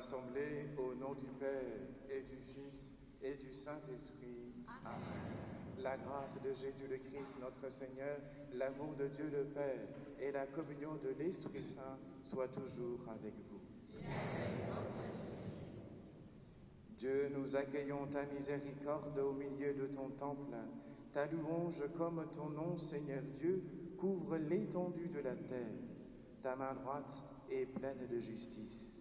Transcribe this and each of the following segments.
rassemblés au nom du Père et du Fils et du Saint-Esprit. Amen. La grâce de Jésus le Christ, notre Seigneur, l'amour de Dieu le Père et la communion de l'Esprit Saint soient toujours avec vous. Dieu, nous accueillons ta miséricorde au milieu de ton temple. Ta louange comme ton nom, Seigneur Dieu, couvre l'étendue de la terre. Ta main droite est pleine de justice.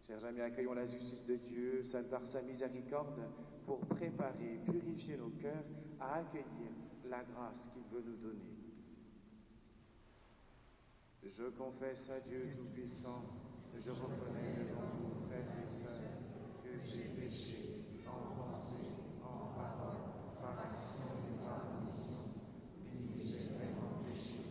Chers amis, accueillons la justice de Dieu, par sa miséricorde, pour préparer, purifier nos cœurs à accueillir la grâce qu'il veut nous donner. Je confesse à Dieu Tout-Puissant, je reconnais devant vous, frères et sœurs, que j'ai péché en pensée, en parole, par action et par omission. Oui, j'ai vraiment péché.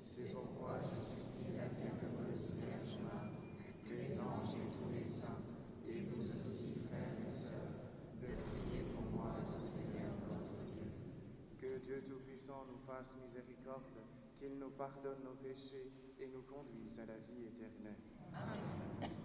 C'est pourquoi je supplie la bienheureuse Vierge Marie, les anges et tous les saints, et vous aussi, frères et sœurs, de prier pour moi le Seigneur notre Dieu. Que Dieu Tout-Puissant nous fasse miséricorde, qu'il nous pardonne nos péchés et nous conduise à la vie éternelle. Amen.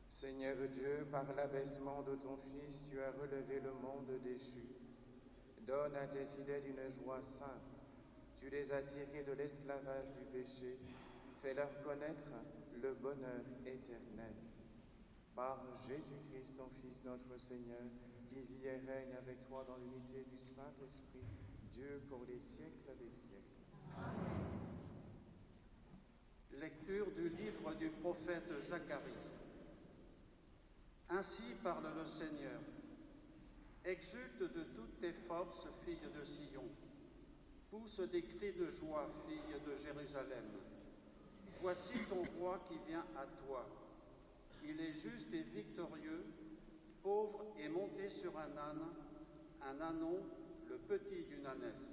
Seigneur Dieu, par l'abaissement de ton Fils, tu as relevé le monde déchu. Donne à tes fidèles une joie sainte. Tu les as tirés de l'esclavage du péché. Fais-leur connaître le bonheur éternel. Par Jésus-Christ, ton Fils, notre Seigneur, qui vit et règne avec toi dans l'unité du Saint-Esprit, Dieu pour les siècles des siècles. Amen. Lecture du livre du prophète Zacharie. Ainsi parle le Seigneur. Exulte de toutes tes forces, fille de Sion. Pousse des cris de joie, fille de Jérusalem. Voici ton roi qui vient à toi. Il est juste et victorieux, pauvre et monté sur un ânon, le petit d'une ânesse.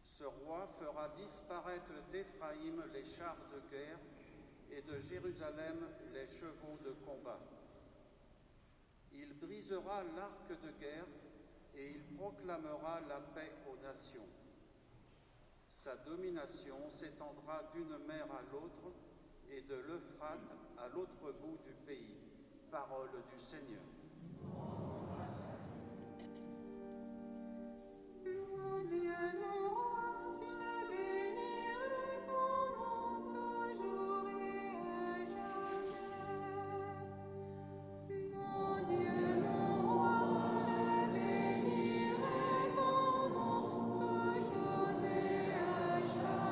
Ce roi fera disparaître d'Éphraïm les chars de guerre et de Jérusalem les chevaux de combat. Il brisera l'arc de guerre et il proclamera la paix aux nations. Sa domination s'étendra d'une mer à l'autre et de l'Euphrate à l'autre bout du pays. Parole du Seigneur. Mon Dieu, mon roi, je bénirai ton nom toujours et à jamais. Mon Dieu, mon roi, je bénirai ton nom toujours et à jamais.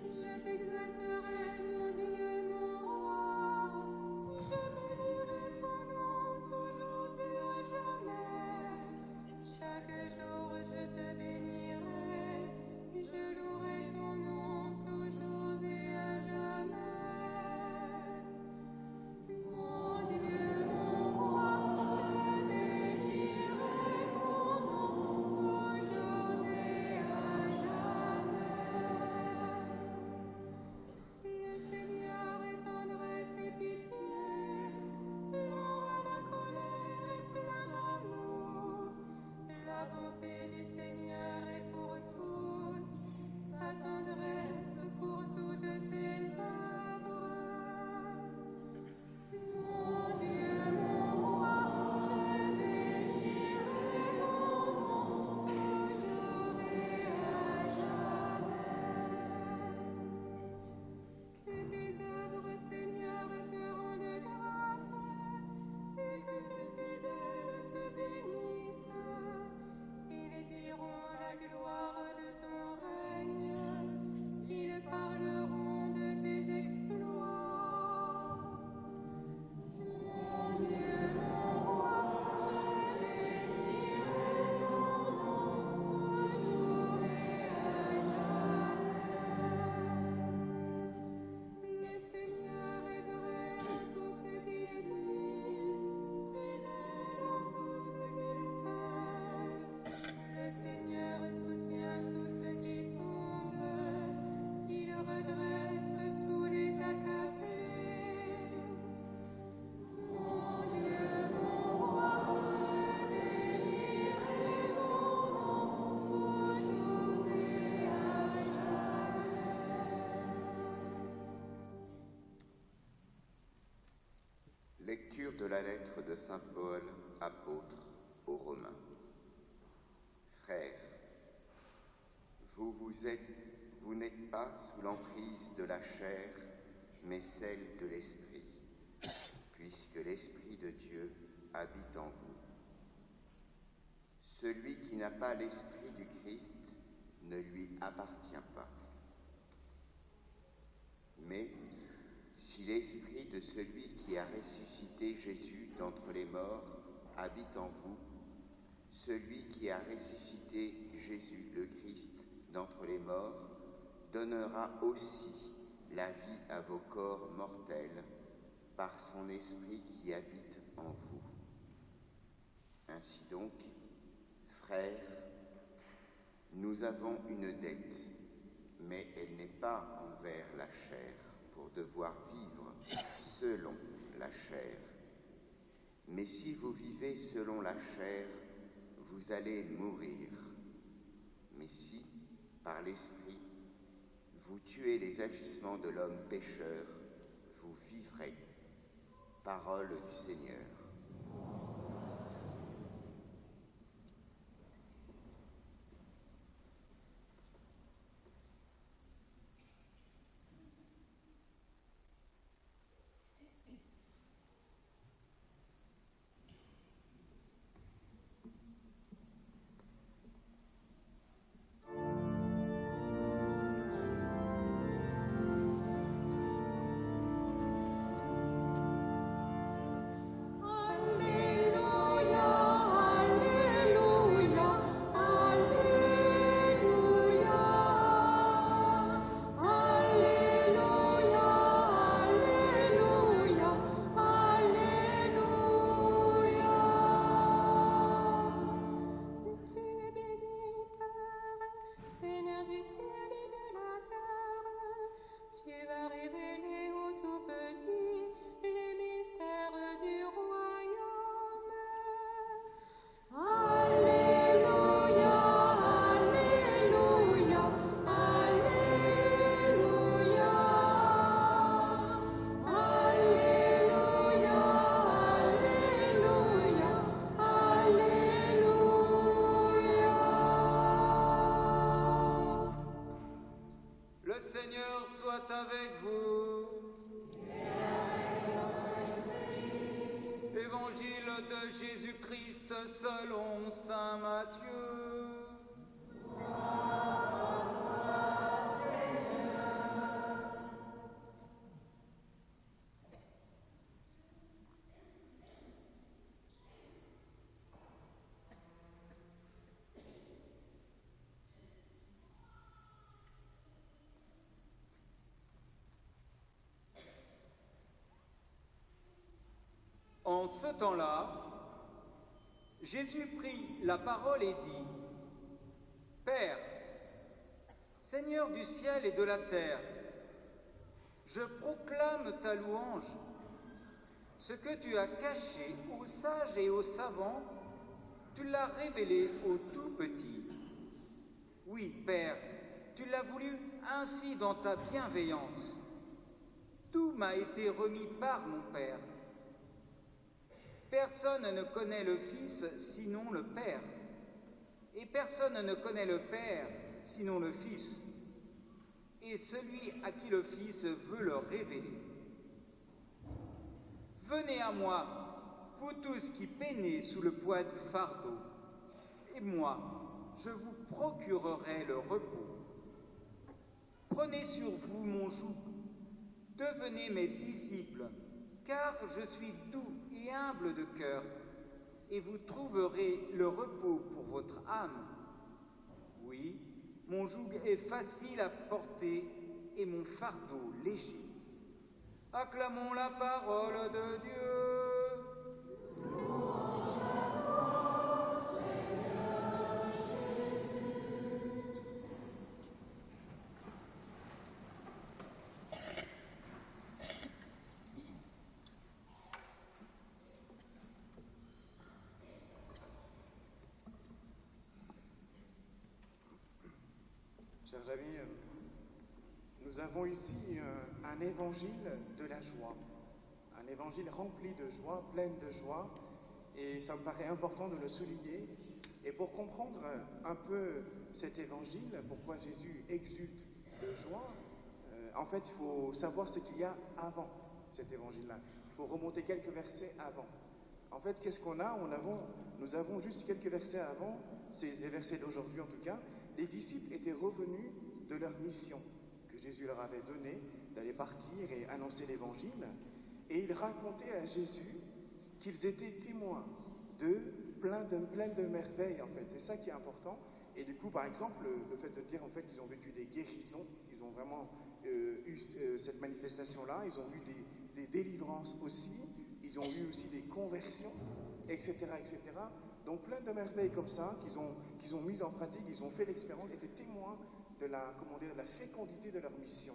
Je t'exalterai, mon Dieu, mon roi, je bénirai ton nom toujours et à jamais. Chaque jour je te bénirai, je louerai ton nom toujours et à jamais. Mon Dieu, mon roi, je bénirai ton nom toujours et à jamais. Le Seigneur est tendresse et pitié, lent à la colère et plein d'amour. La bonté du Seigneur est pour tous, sa tendresse pour toutes ses œuvres. Mon Dieu, mon roi, je bénirai ton nom toujours et à jamais. Que tes œuvres, Seigneur, te rendent grâce et que tes fidèles te bénissent. Ils diront la gloire de ton règne, ils parleront de tes exploits. Mon Dieu, mon roi, je bénirai ton nom toujours et à jamais. Le Seigneur est vrai en tout ce qu'il dit, fidèle en tout ce qu'il fait. Le Seigneur soutient tout ce qui tombe, il redresse tous les accablés. Mon Dieu, mon roi, je bénirai ton nom toujours et à jamais. Lecture de la lettre de saint Paul, apôtre aux Romains. Frères, vous n'êtes pas sous l'emprise de la chair, mais celle de l'Esprit, puisque l'Esprit de Dieu habite en vous. Celui qui n'a pas l'Esprit du Christ ne lui appartient pas. Mais si l'Esprit de celui qui a ressuscité Jésus d'entre les morts habite en vous, celui qui a ressuscité Jésus le Christ d'entre les morts donnera aussi la vie à vos corps mortels par son Esprit qui habite en vous. Ainsi donc, frères, nous avons une dette, mais elle n'est pas envers la chair, pour devoir vivre selon la chair. Mais si vous vivez selon la chair, vous allez mourir. Mais si, par l'Esprit, vous tuez les agissements de l'homme pécheur, vous vivrez. Parole du Seigneur. Seigneur soit avec vous. Évangile de Jésus-Christ selon saint Matthieu. En ce temps-là, Jésus prit la parole et dit : Père, Seigneur du ciel et de la terre, je proclame ta louange. Ce que tu as caché aux sages et aux savants, tu l'as révélé aux tout petits. Oui, Père, tu l'as voulu ainsi dans ta bienveillance. Tout m'a été remis par mon Père. Personne ne connaît le Fils sinon le Père, et personne ne connaît le Père sinon le Fils, et celui à qui le Fils veut le révéler. Venez à moi, vous tous qui peinez sous le poids du fardeau, et moi, je vous procurerai le repos. Prenez sur vous mon joug, devenez mes disciples, car je suis doux et humble de cœur, et vous trouverez le repos pour votre âme. Oui, mon joug est facile à porter et mon fardeau léger. Acclamons la parole de Dieu. Louange à toi, Seigneur Jésus. Chers amis, nous avons ici un évangile de la joie, un évangile rempli de joie, plein de joie, et ça me paraît important de le souligner. Et pour comprendre un peu cet évangile, pourquoi Jésus exulte de joie, en fait, il faut savoir ce qu'il y a avant cet évangile-là. Il faut remonter quelques versets avant. En fait, qu'est-ce qu'on a ? Nous avons juste quelques versets avant, c'est des versets d'aujourd'hui en tout cas. Les disciples étaient revenus de leur mission que Jésus leur avait donnée, d'aller partir et annoncer l'évangile. Et ils racontaient à Jésus qu'ils étaient témoins de plein de merveilles, en fait. C'est ça qui est important. Et du coup, par exemple, le fait de dire en fait qu'ils ont vécu des guérisons, ils ont vraiment eu cette manifestation-là, ils ont eu des délivrances aussi, ils ont eu aussi des conversions, etc., etc. Donc plein de merveilles comme ça qu'ils ont mises en pratique, ils ont fait l'expérience, étaient témoins de la fécondité de leur mission.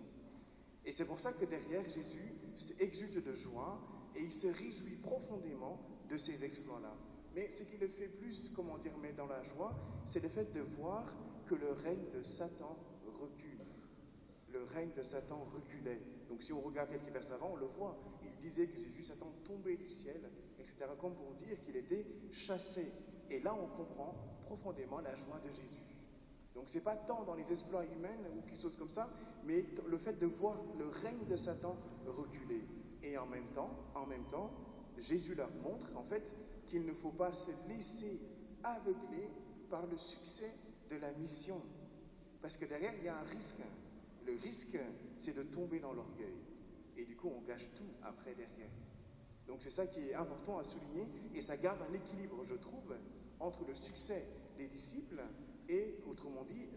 Et c'est pour ça que derrière, Jésus exulte de joie et il se réjouit profondément de ces exploits-là. Mais ce qui le fait plus, mais dans la joie, c'est le fait de voir que le règne de Satan recule. Le règne de Satan reculait. Donc si on regarde quelques versets avant, on le voit. Il disait que j'ai vu Satan tomber du ciel, etc., comme pour dire qu'il était chassé. Et là, on comprend profondément la joie de Jésus. Donc c'est pas tant dans les exploits humains ou quelque chose comme ça, mais le fait de voir le règne de Satan reculer. Et en même temps, Jésus leur montre en fait qu'il ne faut pas se laisser aveugler par le succès de la mission. Parce que derrière, il y a un risque. Le risque, c'est de tomber dans l'orgueil. Et du coup, on gâche tout après derrière. Donc c'est ça qui est important à souligner, et ça garde un équilibre, je trouve, entre le succès des disciples et, autrement dit,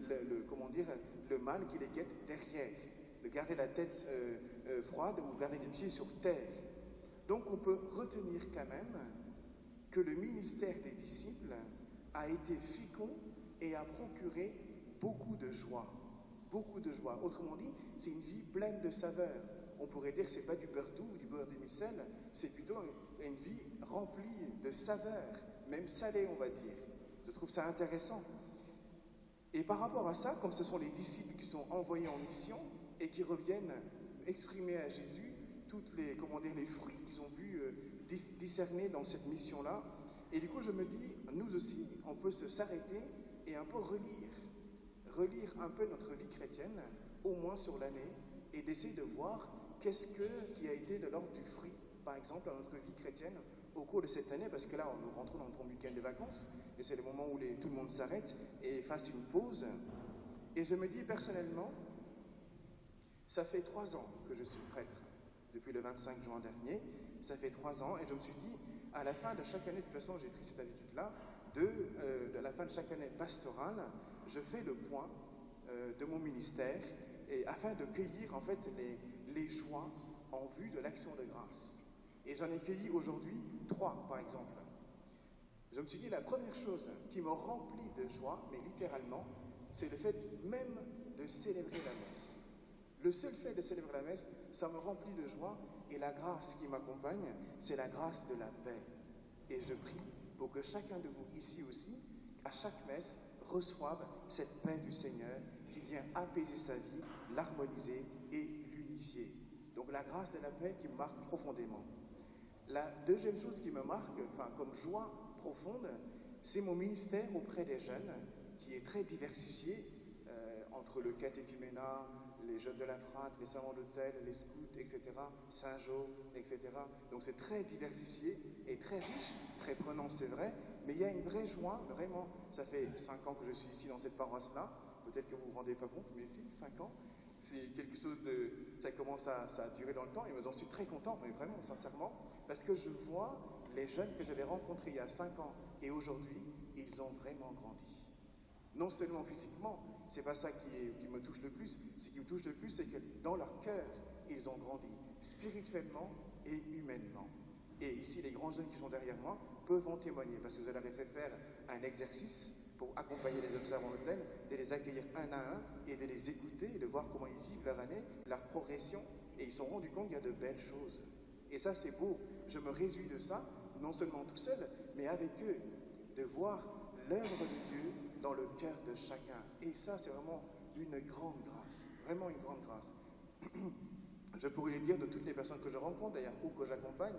le mal qui les guette derrière. De garder la tête froide ou garder les pieds sur terre. Donc on peut retenir quand même que le ministère des disciples a été fécond et a procuré beaucoup de joie. Beaucoup de joie. Autrement dit, c'est une vie pleine de saveurs. On pourrait dire que ce n'est pas du beurre doux ou du beurre demi-sel, c'est plutôt une vie remplie de saveurs, même salée, on va dire. Je trouve ça intéressant. Et par rapport à ça, comme ce sont les disciples qui sont envoyés en mission et qui reviennent exprimer à Jésus toutes les fruits qu'ils ont pu discerner dans cette mission-là, et du coup je me dis, nous aussi, on peut s'arrêter et un peu relire un peu notre vie chrétienne au moins sur l'année, et d'essayer de voir qu'est-ce qui a été de l'ordre du fruit, par exemple, dans notre vie chrétienne au cours de cette année, parce que là, nous rentrons dans le premier week-end de vacances, et c'est le moment où tout le monde s'arrête et fasse une pause. Et je me dis personnellement, ça fait 3 ans que je suis prêtre, depuis le 25 juin dernier, ça fait 3 ans, et je me suis dit, à la fin de chaque année, de toute façon j'ai pris cette habitude-là, de la fin de chaque année pastorale, je fais le point de mon ministère, et afin de cueillir en fait les joies en vue de l'action de grâce. Et j'en ai cueilli aujourd'hui 3, par exemple. Je me suis dit, la première chose qui me remplit de joie, mais littéralement, c'est le fait même de célébrer la messe. Le seul fait de célébrer la messe, ça me remplit de joie, et la grâce qui m'accompagne, c'est la grâce de la paix. Et je prie pour que chacun de vous ici aussi, à chaque messe, reçoive cette paix du Seigneur qui vient apaiser sa vie, l'harmoniser et l'unifier. Donc la grâce de la paix qui me marque profondément. La deuxième chose qui me marque, comme joie profonde, c'est mon ministère auprès des jeunes, qui est très diversifié, entre le catéchuménat, les jeunes de la frate, les servants d'hôtel, les scouts, etc., Saint-Jean, etc. Donc c'est très diversifié et très riche, très prenant, c'est vrai, mais il y a une vraie joie, vraiment. Ça fait 5 ans que je suis ici dans cette paroisse-là, peut-être que vous ne vous rendez pas compte, mais si, 5 ans, c'est quelque chose de... Ça commence ça a duré dans le temps, et j'en suis très content, mais vraiment, sincèrement, parce que je vois les jeunes que j'avais rencontrés il y a 5 ans, et aujourd'hui, ils ont vraiment grandi. Non seulement physiquement, c'est pas ça qui me touche le plus. Ce qui me touche le plus, c'est que dans leur cœur, ils ont grandi, spirituellement et humainement. Et ici, les grands jeunes qui sont derrière moi peuvent en témoigner, parce que vous avez fait faire un exercice pour accompagner les observants d'hôtel, de les accueillir un à un et de les écouter et de voir comment ils vivent leur année, leur progression. Et ils se sont rendus compte qu'il y a de belles choses. Et ça, c'est beau. Je me réjouis de ça, non seulement tout seul, mais avec eux, de voir l'œuvre de Dieu dans le cœur de chacun. Et ça, c'est vraiment une grande grâce. Vraiment une grande grâce. Je pourrais le dire de toutes les personnes que je rencontre, d'ailleurs, ou que j'accompagne,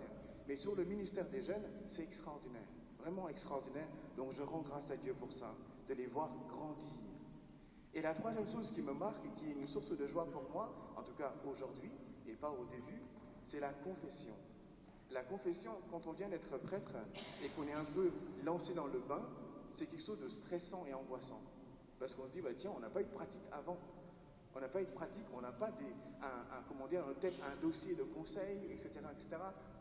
mais sur le ministère des jeunes, c'est extraordinaire. Vraiment extraordinaire. Donc je rends grâce à Dieu pour ça, de les voir grandir. Et la troisième chose qui me marque et qui est une source de joie pour moi, en tout cas aujourd'hui, et pas au début, c'est la confession. La confession, quand on vient d'être prêtre et qu'on est un peu lancé dans le bain, c'est quelque chose de stressant et angoissant. Parce qu'on se dit, tiens, on n'a pas eu de pratique avant. On n'a pas eu de pratique, on n'a pas un dossier de conseil, etc.,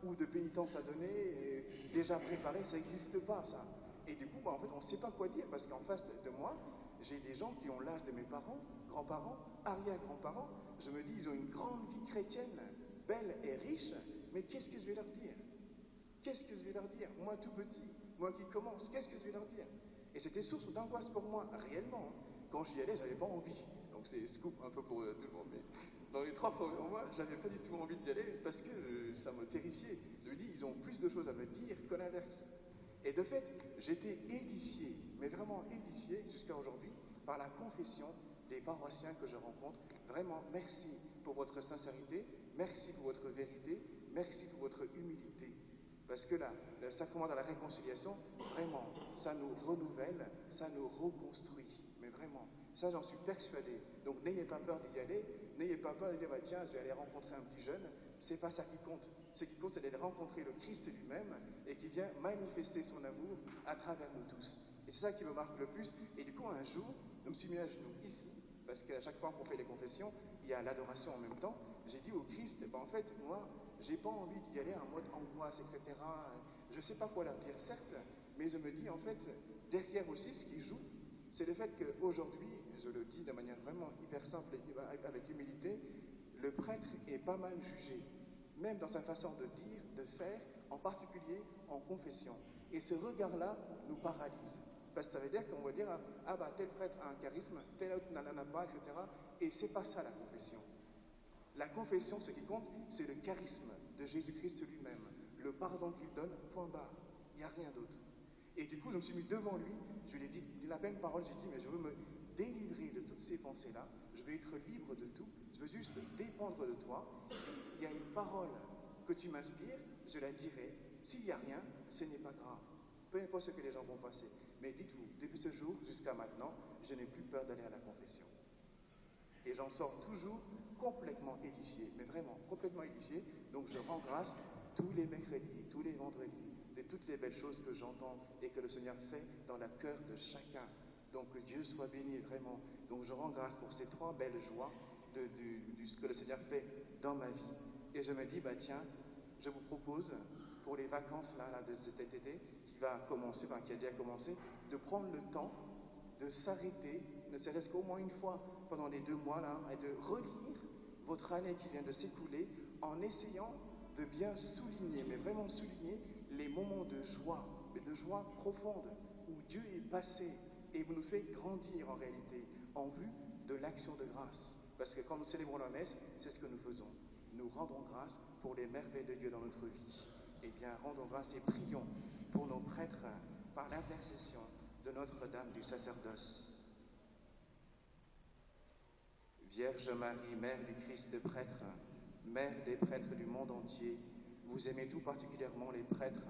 ou de pénitence à donner, déjà préparé, ça n'existe pas, ça. Et du coup, en fait, on ne sait pas quoi dire, parce qu'en face de moi, j'ai des gens qui ont l'âge de mes parents, grands-parents, arrière-grands-parents. Je me dis, ils ont une grande vie chrétienne, belle et riche, mais qu'est-ce que je vais leur dire? Qu'est-ce que je vais leur dire? Moi, tout petit, moi qui commence, qu'est-ce que je vais leur dire? Et c'était source d'angoisse pour moi, réellement. Quand j'y allais, j'avais pas envie. Donc c'est scoop un peu pour tout le monde. Mais dans les 3 premiers mois, j'avais pas du tout envie d'y aller parce que ça me terrifiait. Je me dis, ils ont plus de choses à me dire que l'inverse. Et de fait, j'étais édifié, mais vraiment édifié jusqu'à aujourd'hui, par la confession des paroissiens que je rencontre. Vraiment, merci pour votre sincérité, merci pour votre vérité, merci pour votre humilité. Parce que là, le sacrement de la réconciliation, vraiment, ça nous renouvelle, ça nous reconstruit. Mais vraiment, ça j'en suis persuadé. Donc n'ayez pas peur d'y aller, n'ayez pas peur de dire, tiens, je vais aller rencontrer un petit jeune. C'est pas ça qui compte. Ce qui compte, c'est d'aller rencontrer le Christ lui-même et qui vient manifester son amour à travers nous tous. Et c'est ça qui me marque le plus. Et du coup, un jour, je me suis mis à genoux ici, parce qu'à chaque fois qu'on fait les confessions, il y a l'adoration en même temps. J'ai dit au Christ, en fait, moi, j'ai pas envie d'y aller en mode angoisse, etc. Je sais pas quoi leur dire, certes, mais je me dis, en fait, derrière aussi, ce qui joue, c'est le fait qu'aujourd'hui, je le dis de manière vraiment hyper simple et avec humilité, le prêtre est pas mal jugé, même dans sa façon de dire, de faire, en particulier en confession. Et ce regard-là nous paralyse. Parce que ça veut dire qu'on va dire, tel prêtre a un charisme, tel autre n'en a pas, etc. Et c'est pas ça la confession. La confession, ce qui compte, c'est le charisme de Jésus-Christ lui-même, le pardon qu'il donne, point barre. Il n'y a rien d'autre. Et du coup, je me suis mis devant lui, je lui ai dit la même parole, j'ai dit, mais je veux me délivrer de toutes ces pensées-là, je veux être libre de tout, je veux juste dépendre de toi. S'il y a une parole que tu m'inspires, je la dirai. S'il n'y a rien, ce n'est pas grave. Peu importe ce que les gens vont passer. Mais dites-vous, depuis ce jour jusqu'à maintenant, je n'ai plus peur d'aller à la confession. Et j'en sors toujours complètement édifié, mais vraiment complètement édifié. Donc je rends grâce tous les mercredis, tous les vendredis, de toutes les belles choses que j'entends et que le Seigneur fait dans le cœur de chacun. Donc que Dieu soit béni vraiment. Donc je rends grâce pour ces 3 belles joies de ce que le Seigneur fait dans ma vie. Et je me dis, bah tiens, je vous propose pour les vacances là, de cet été qui va commencer, qui a déjà commencé, de prendre le temps de s'arrêter, ne serait-ce qu'au moins une fois pendant les 2 mois là, et de relire votre année qui vient de s'écouler en essayant de bien souligner, mais vraiment souligner les moments de joie, mais de joie profonde, où Dieu est passé et nous fait grandir en réalité, en vue de l'action de grâce. Parce que quand nous célébrons la messe, c'est ce que nous faisons. Nous rendons grâce pour les merveilles de Dieu dans notre vie. Eh bien, rendons grâce et prions pour nos prêtres par l'intercession de Notre-Dame du sacerdoce. Vierge Marie, Mère du Christ prêtre, Mère des prêtres du monde entier, vous aimez tout particulièrement les prêtres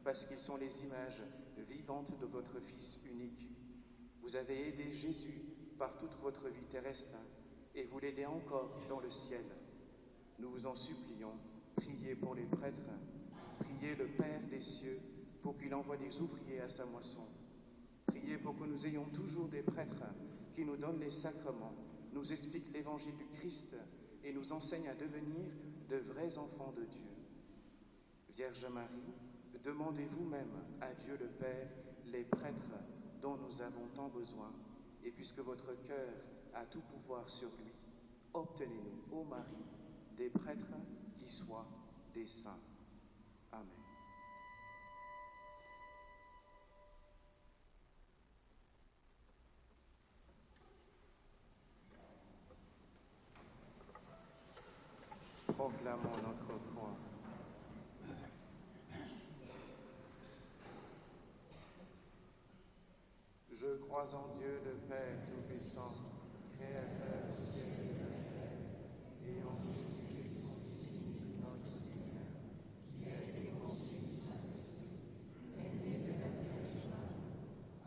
parce qu'ils sont les images vivantes de votre Fils unique. Vous avez aidé Jésus par toute votre vie terrestre et vous l'aidez encore dans le ciel. Nous vous en supplions, priez pour les prêtres, priez le Père des cieux pour qu'il envoie des ouvriers à sa moisson. Priez pour que nous ayons toujours des prêtres qui nous donnent les sacrements, nous expliquent l'évangile du Christ et nous enseignent à devenir de vrais enfants de Dieu. Vierge Marie, demandez vous-même à Dieu le Père les prêtres dont nous avons tant besoin, et puisque votre cœur a tout pouvoir sur lui, obtenez-nous, ô Marie, des prêtres qui soient des saints. Amen. Proclamons notre foi. Je crois en Dieu, le Père Tout-Puissant, Créateur du ciel et de la terre, et en Jésus-Christ, son Fils unique, notre Seigneur, qui a été conçu du Saint-Esprit, est né de la Vierge Marie,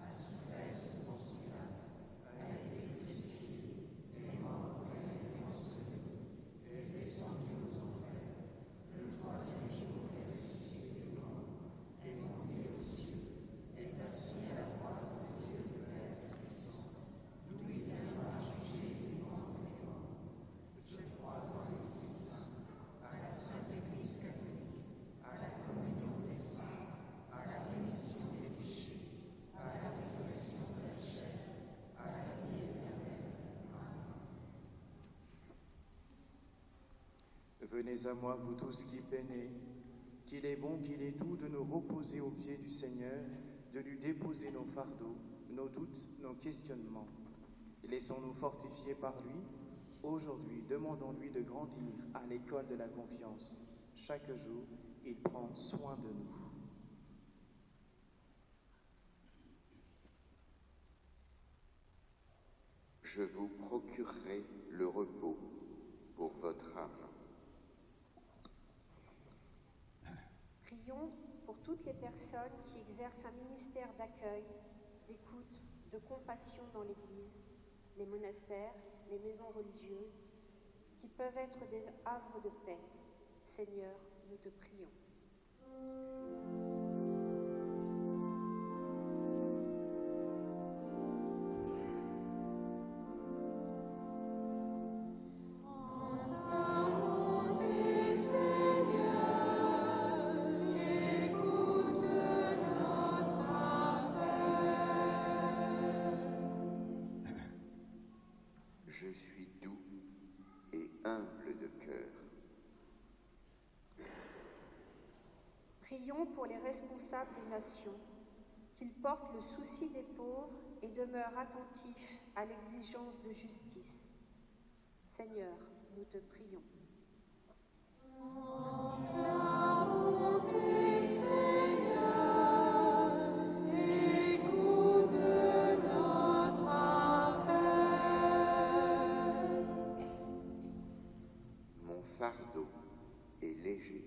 a souffert sous Ponce Pilate, a été crucifié, est mort et a été enseveli, est descendu aux enfers, le 3e jour est ressuscité des morts, est monté aux cieux, est assis à la droite de Dieu le Père Tout-Puissant, d'où il viendra juger les vivants et les morts. Je crois en l'Esprit Saint, à la Sainte Église catholique, à la communion des saints, à la rémission des péchés, à la résurrection de la chair, à la vie éternelle. Amen. Venez à moi, vous tous qui peinez, qu'il est bon, qu'il est doux de nous reposer aux pieds du Seigneur, de lui déposer nos fardeaux, nos doutes, nos questionnements. Laissons-nous fortifier par lui. Aujourd'hui, demandons-lui de grandir à l'école de la confiance. Chaque jour, il prend soin de nous. Je vous procurerai le repos pour votre âme. Prions pour toutes les personnes qui exercent un ministère d'accueil, d'écoute, de compassion dans l'Église, les monastères, les maisons religieuses, qui peuvent être des havres de paix. Seigneur, nous te prions. Je suis doux et humble de cœur. Prions pour les responsables des nations, qu'ils portent le souci des pauvres et demeurent attentifs à l'exigence de justice. Seigneur, nous te prions. Mon fardeau est léger.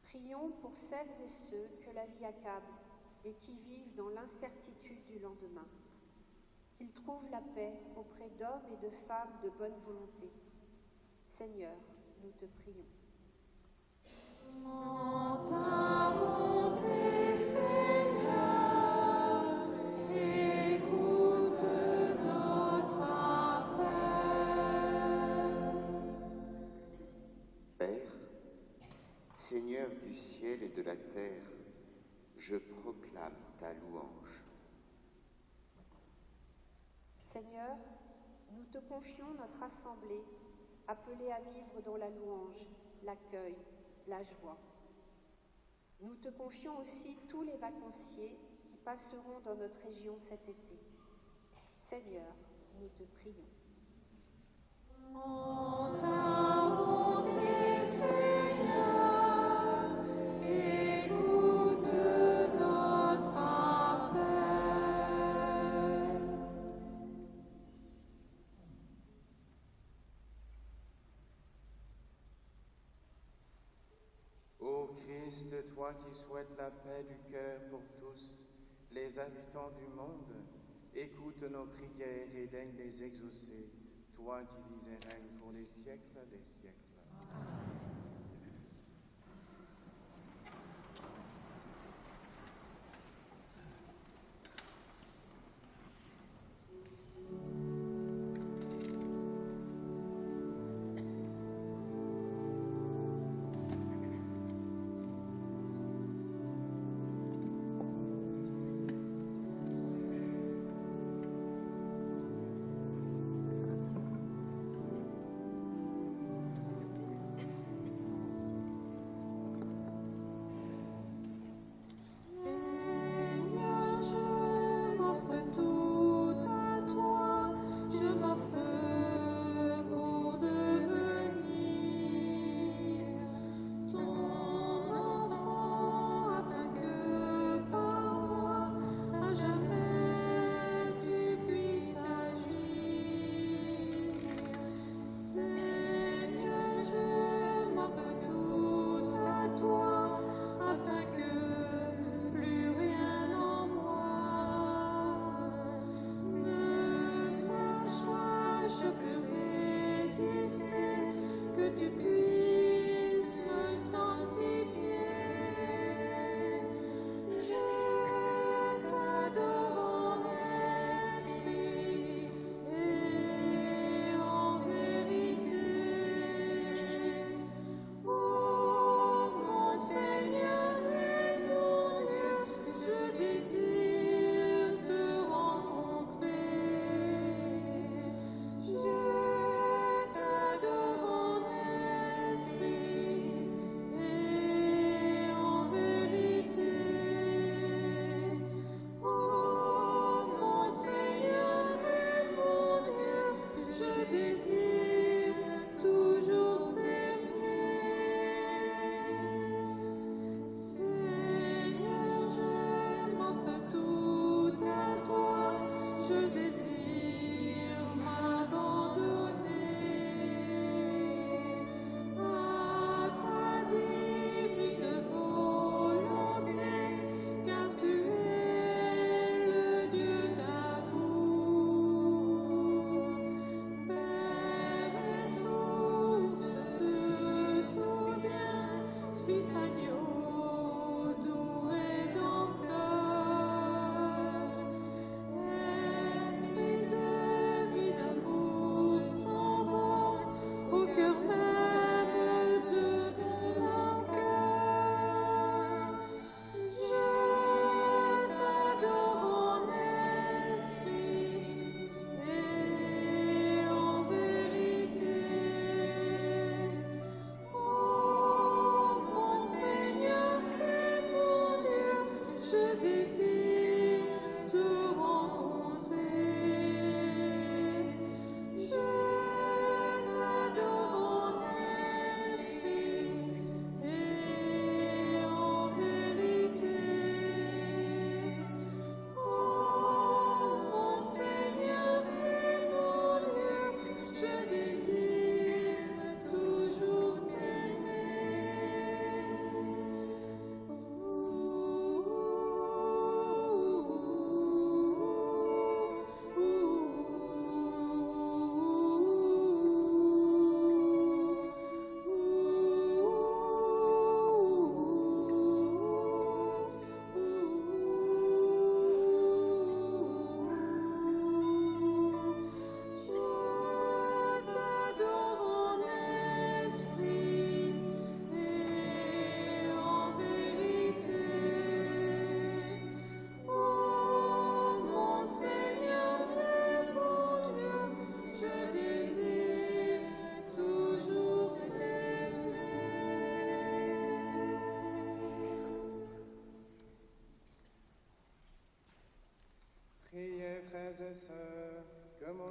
Prions pour celles et ceux que la vie accable et qui vivent dans l'incertitude du lendemain. qu'ils trouvent la paix auprès d'hommes et de femmes de bonne volonté. Seigneur, nous te prions. En ta bonté, Seigneur, écoute notre appel. Père, Seigneur du ciel et de la terre, je proclame ta louange. Seigneur, nous te confions notre assemblée, appelée à vivre dans la louange, l'accueil, la joie. Nous te confions aussi tous les vacanciers qui passeront dans notre région cet été. Seigneur, nous te prions. En ta bonté, Seigneur, écoute notre appel. Ô Christ, toi qui souhaites la paix du cœur pour tous les habitants du monde, écoute nos prières et daigne les exaucer, toi qui vis et règnes pour les siècles des siècles.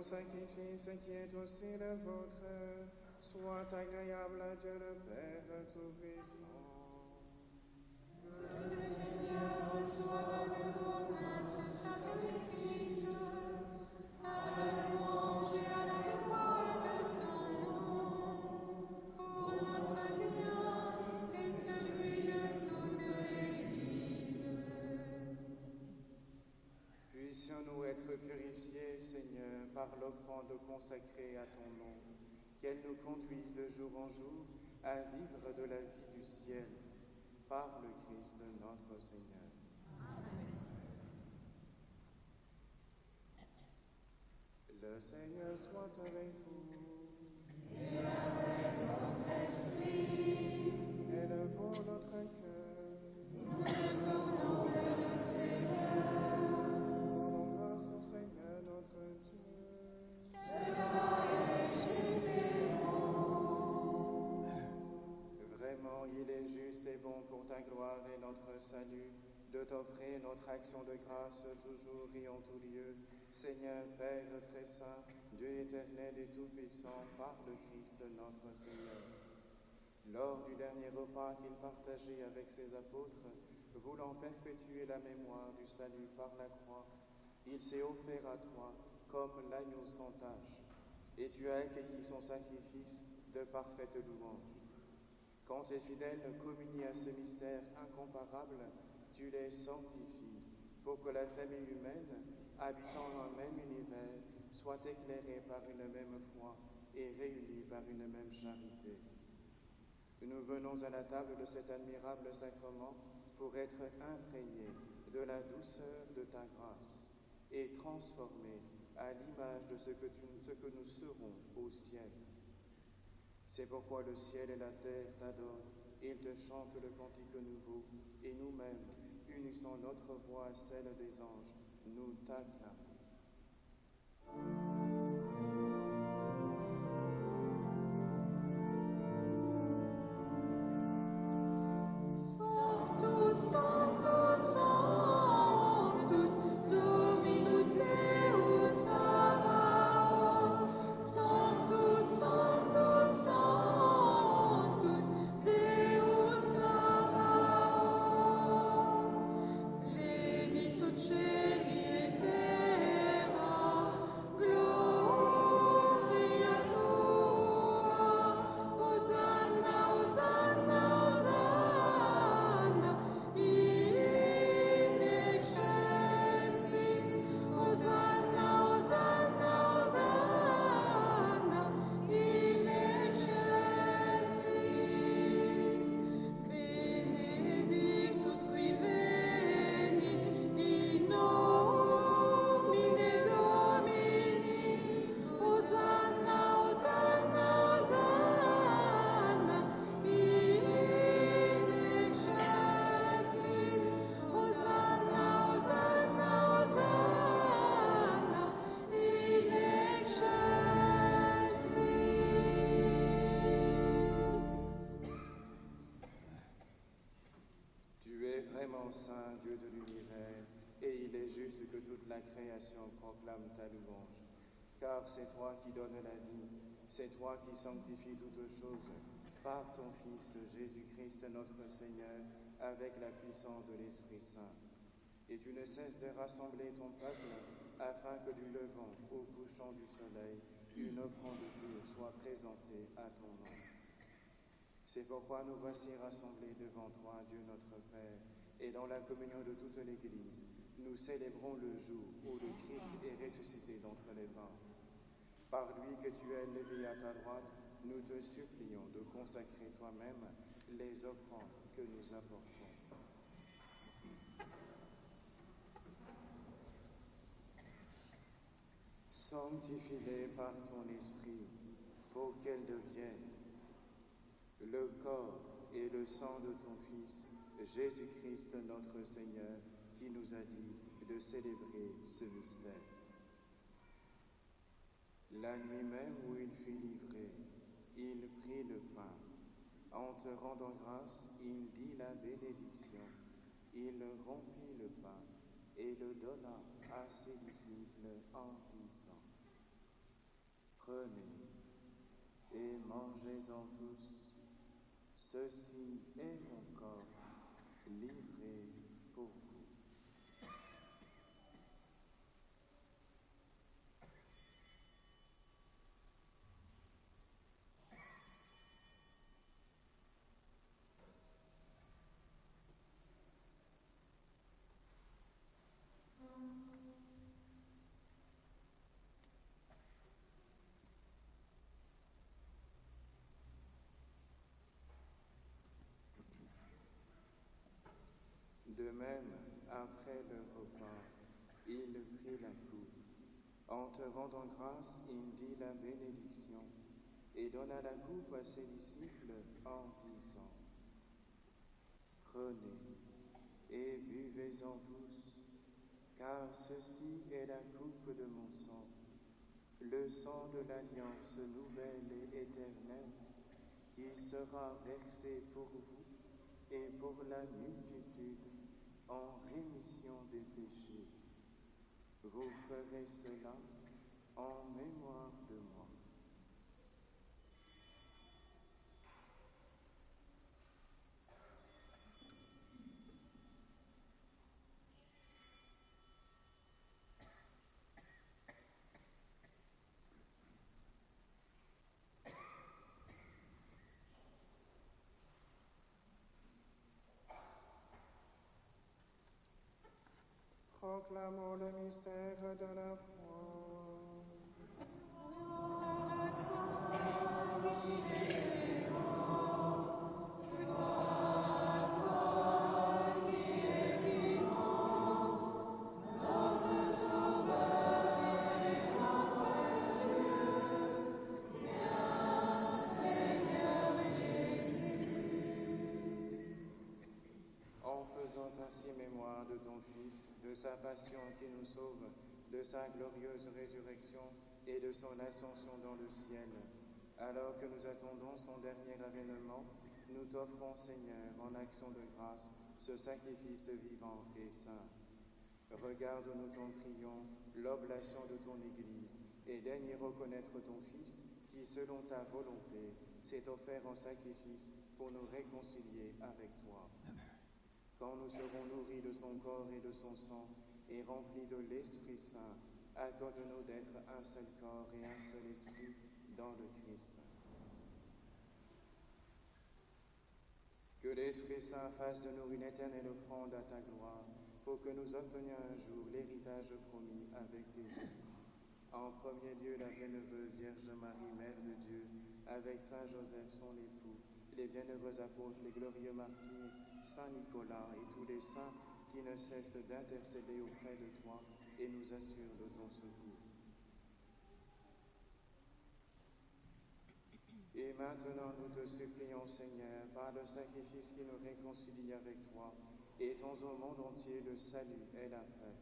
ton sacrifice qui est aussi le vôtre soit agréable à Dieu le Père Tout-Puissant. Que le Seigneur reçoive de vos mains ce sacrifice, à la louange et à la gloire de son nom, pour notre bien et celui de toute l'Église. Puissions-nous être purifiés, Seigneur, par l'offrande consacrée à ton nom, qu'elle nous conduise de jour en jour à vivre de la vie du ciel, par le Christ notre Seigneur. Amen. Le Seigneur soit avec vous. Et avec votre esprit, Élevons notre cœur. nous nous tournons vers le Seigneur. Rendons grâce au Seigneur notre Dieu. Cela est juste et bon. Vraiment, il est juste et bon pour ta gloire et notre salut de t'offrir notre action de grâce toujours et en tout lieu. Seigneur, Père très saint, Dieu éternel et tout-puissant, par le Christ notre Seigneur. Lors du dernier repas qu'il partageait avec ses apôtres, voulant perpétuer la mémoire du salut par la croix, il s'est offert à toi comme l'agneau sans tache, et tu as accueilli son sacrifice de parfaite louange. Quand tes fidèles communient à ce mystère incomparable, tu les sanctifies pour que la famille humaine, habitant un même univers, soit éclairée par une même foi et réunie par une même charité. Nous venons à la table de cet admirable sacrement pour être imprégnés de la douceur de ta grâce et transformés à l'image de ce que nous serons au ciel. C'est pourquoi le ciel et la terre t'adorent, ils te chantent le cantique nouveau, et nous-mêmes, unissant notre voix à celle des anges, nous t'acclamons. Sanctus, Sanctus, Sanctus, Dominus Deus Sabaoth. Sanctus, Sanctus, Sanctus, Deus Sabaoth. Pleni sunt cieli et terra, gloria tua. Hosanna, Hosanna, Hosanna, in excelsis. Hosanna, Hosanna, Hosanna, in excelsis. Benedictus qui venit in nomine Domini. Hosanna, Hosanna, Hosanna, in excelsis. Hosanna, Hosanna, Hosanna, in excelsis. Tu es vraiment saint, Dieu de l'univers, et il est juste que toute la création proclame ta louange. Car c'est toi qui donnes la vie, c'est toi qui sanctifies toutes choses, par ton Fils Jésus-Christ notre Seigneur, avec la puissance de l'Esprit Saint. Et tu ne cesses de rassembler ton peuple, afin que du levant au couchant du soleil, une offrande pure soit présentée à ton nom. C'est pourquoi nous voici rassemblés devant toi, Dieu notre Père, et dans la communion de toute l'Église, nous célébrons le jour où le Christ est ressuscité d'entre les morts. Par lui que tu es levé à ta droite, nous te supplions de consacrer toi-même les offrandes que nous apportons. Sanctifie-les par ton esprit, pour qu'elles deviennent le corps et le sang de ton Fils, Jésus-Christ notre Seigneur, qui nous a dit de célébrer ce mystère. La nuit même où il fut livré, il prit le pain. En te rendant grâce, il dit la bénédiction. Il rompit le pain et le donna à ses disciples en disant: Prenez et mangez-en tous. Ceci est mon corps livré pour vous. De même, après le repas, il prit la coupe. En te rendant grâce, il dit la bénédiction et donna la coupe à ses disciples en disant: Prenez et buvez-en tous, car ceci est la coupe de mon sang, le sang de l'alliance nouvelle et éternelle, qui sera versé pour vous et pour la multitude en rémission des péchés. Vous ferez cela en mémoire de moi. Proclamons le mystère de la foi. En faisant ainsi mémoire de ton Fils, de sa passion qui nous sauve, de sa glorieuse résurrection et de son ascension dans le ciel, alors que nous attendons son dernier avènement, nous t'offrons, Seigneur, en action de grâce, ce sacrifice vivant et saint. Regarde-nous, t'en prions, l'oblation de ton Église, et daigne reconnaître ton Fils, qui, selon ta volonté, s'est offert en sacrifice pour nous réconcilier avec toi. Quand nous serons nourris de son corps et de son sang, et remplis de l'Esprit Saint, accorde-nous d'être un seul corps et un seul esprit dans le Christ. Que l'Esprit Saint fasse de nous une éternelle offrande à ta gloire, pour que nous obtenions un jour l'héritage promis avec tes œuvres. En premier lieu, la bienheureuse Vierge Marie, Mère de Dieu, avec Saint Joseph, son époux, les bienheureux apôtres, les glorieux martyrs, Saint Nicolas et tous les saints qui ne cessent d'intercéder auprès de toi et nous assurent de ton secours. Et maintenant, nous te supplions, Seigneur, par le sacrifice qui nous réconcilie avec toi, étends au monde entier le salut et la paix.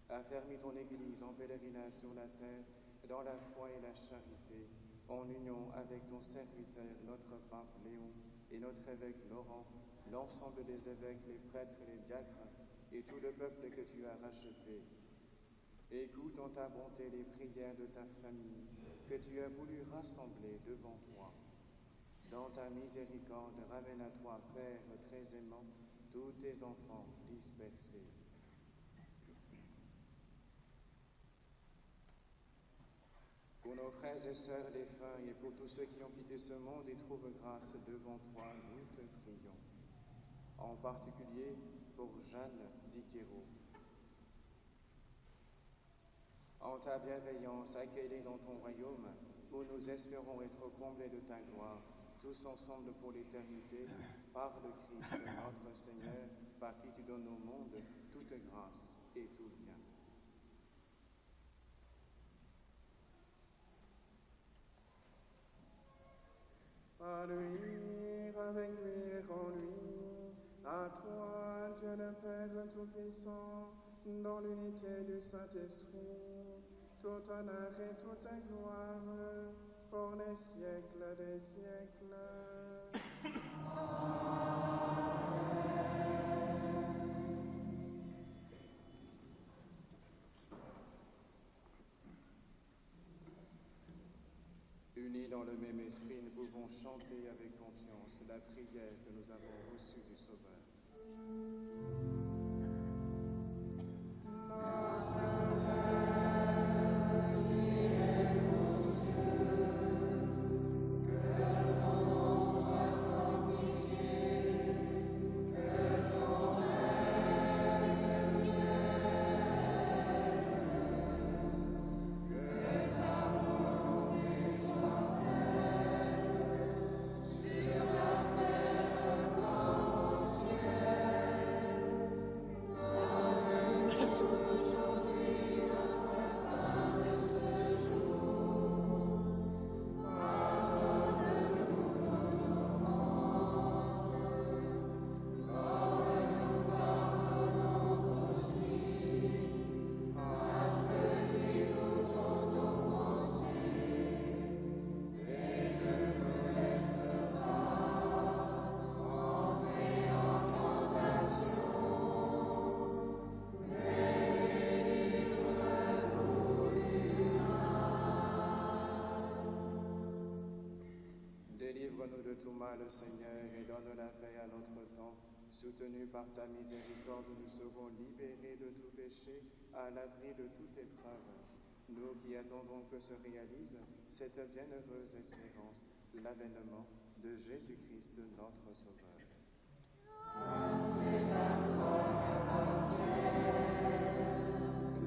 Affermis ton Église en pèlerinage sur la terre, dans la foi et la charité, en union avec ton serviteur, notre pape Léon, et notre évêque Laurent, l'ensemble des évêques, les prêtres et les diacres, et tout le peuple que tu as racheté. Écoute en ta bonté les prières de ta famille, que tu as voulu rassembler devant toi. Dans ta miséricorde, ramène à toi, Père très aimant, tous tes enfants dispersés. Pour nos frères et sœurs défunts et pour tous ceux qui ont quitté ce monde et trouvent grâce devant toi, nous te prions. En particulier pour Jeanne d'Iquero. En ta bienveillance, accueille-les dans ton royaume, où nous espérons être comblés de ta gloire, tous ensemble pour l'éternité, par le Christ, notre Seigneur, par qui tu donnes au monde toute grâce et tout bien. À lui, avec lui et en lui, à toi, Dieu le Père Tout-Puissant, dans l'unité du Saint-Esprit, tout honneur et toute gloire, pour les siècles des siècles. Unis dans le même esprit, nous pouvons chanter avec confiance la prière que nous avons reçue du Sauveur. Délivre-nous de tout mal, Seigneur, et donne la paix à notre temps. Soutenus par ta miséricorde, nous serons libérés de tout péché, à l'abri de toute épreuve. Nous qui attendons que se réalise cette bienheureuse espérance, l'avènement de Jésus-Christ, notre Sauveur. C'est à toi qu'appartiennent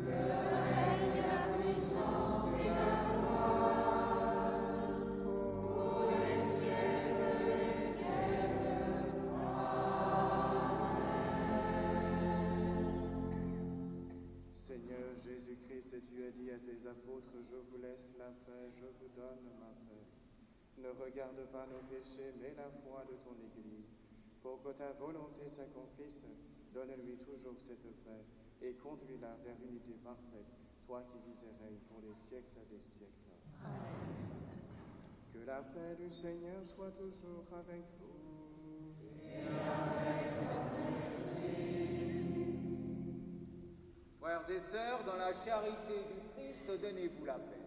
le règne, la puissance et la gloire, pour les siècles des siècles. Amen. Seigneur Jésus-Christ, tu as dit à tes apôtres, je vous laisse la paix, je vous donne ma paix. Ne regarde pas nos péchés, mais la foi de ton Église. Pour que ta volonté s'accomplisse, donne-lui toujours cette paix et conduis-la vers l'unité parfaite, toi qui vis et règnes pour les siècles des siècles. Amen. Que la paix du Seigneur soit toujours avec vous. Et avec votre esprit. Frères et sœurs, dans la charité du Christ, donnez-vous la paix.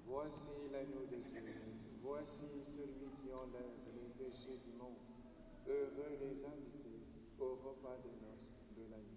Voici l'agneau de Dieu, voici celui qui enlève les péchés du monde. Heureux les invités au repas des noces de l'agneau.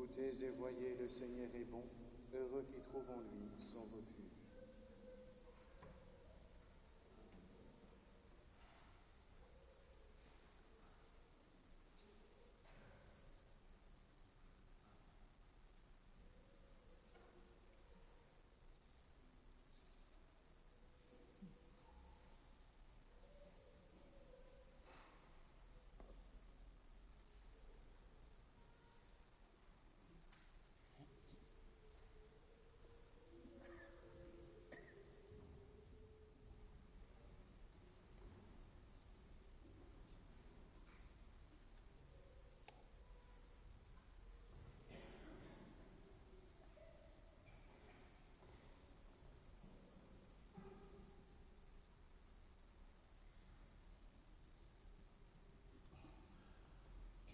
Écoutez et voyez, le Seigneur est bon, heureux qui trouve en lui son refuge.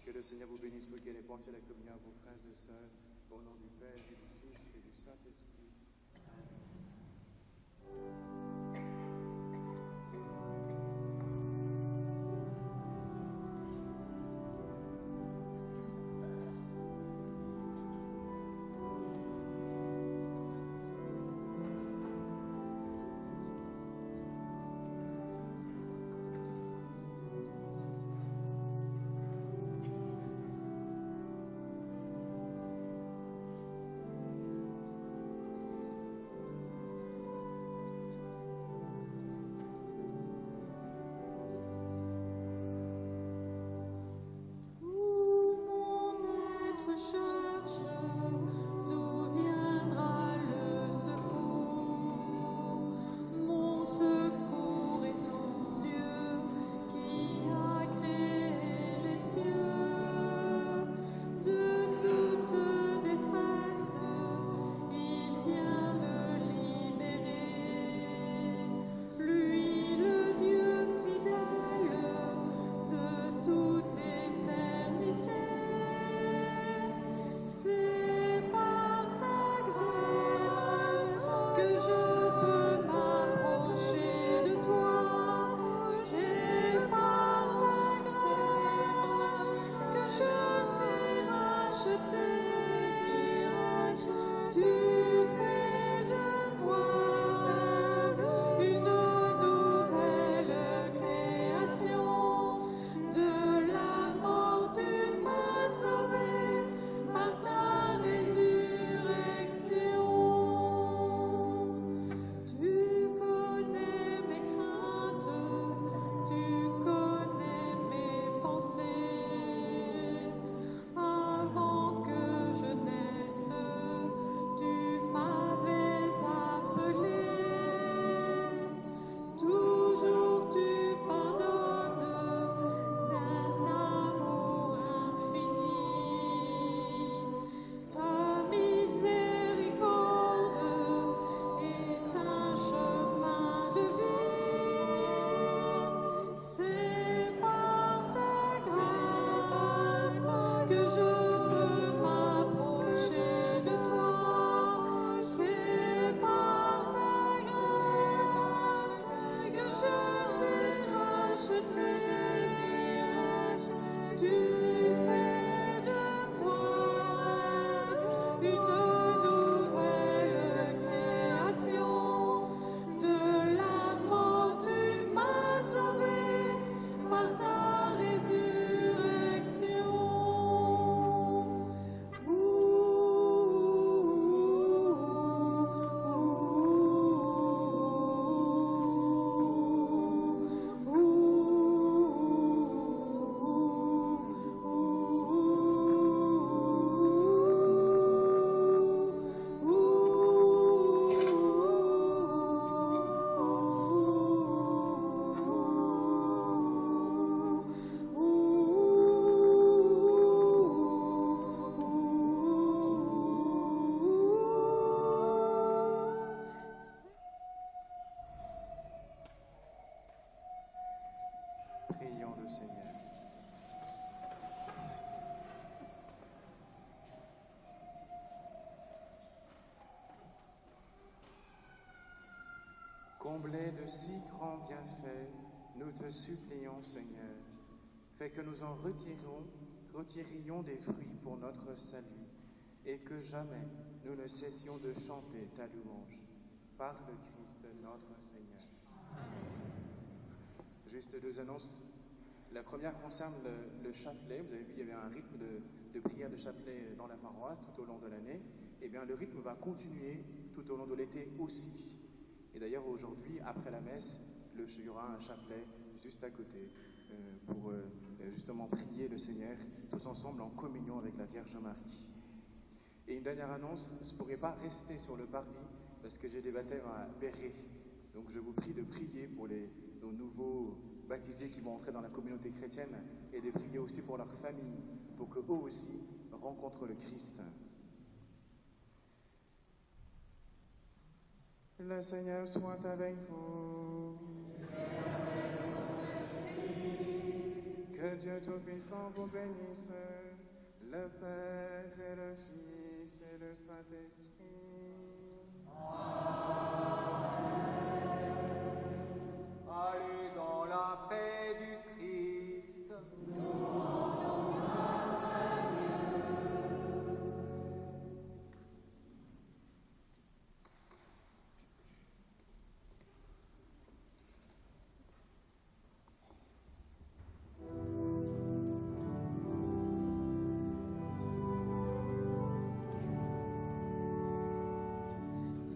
Que le Seigneur vous bénisse, vous qui allez porter la communion à vos frères et sœurs, au nom du Père, et du Fils et du Saint-Esprit. Prions le Seigneur. Comblés de si grands bienfaits, nous te supplions, Seigneur, fais que nous en retirions des fruits pour notre salut, et que jamais nous ne cessions de chanter ta louange. Par le Christ notre Seigneur. Juste deux annonces. La première concerne le chapelet. Vous avez vu, il y avait un rythme de prière de chapelet dans la paroisse tout au long de l'année. Eh bien, le rythme va continuer tout au long de l'été aussi. Et d'ailleurs, aujourd'hui, après la messe, il y aura un chapelet juste à côté pour justement prier le Seigneur tous ensemble en communion avec la Vierge Marie. Et une dernière annonce, je ne pourrai pas rester sur le parvis parce que j'ai des baptêmes à Béret. Donc je vous prie de prier pour nos nouveaux baptisés qui vont entrer dans la communauté chrétienne et de prier aussi pour leur famille, pour qu'eux aussi rencontrent le Christ. Le Seigneur soit avec vous. Que Dieu Tout-Puissant vous bénisse, le Père et le Fils et le Saint-Esprit. Allez dans la paix du Christ.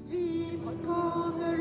Vivre comme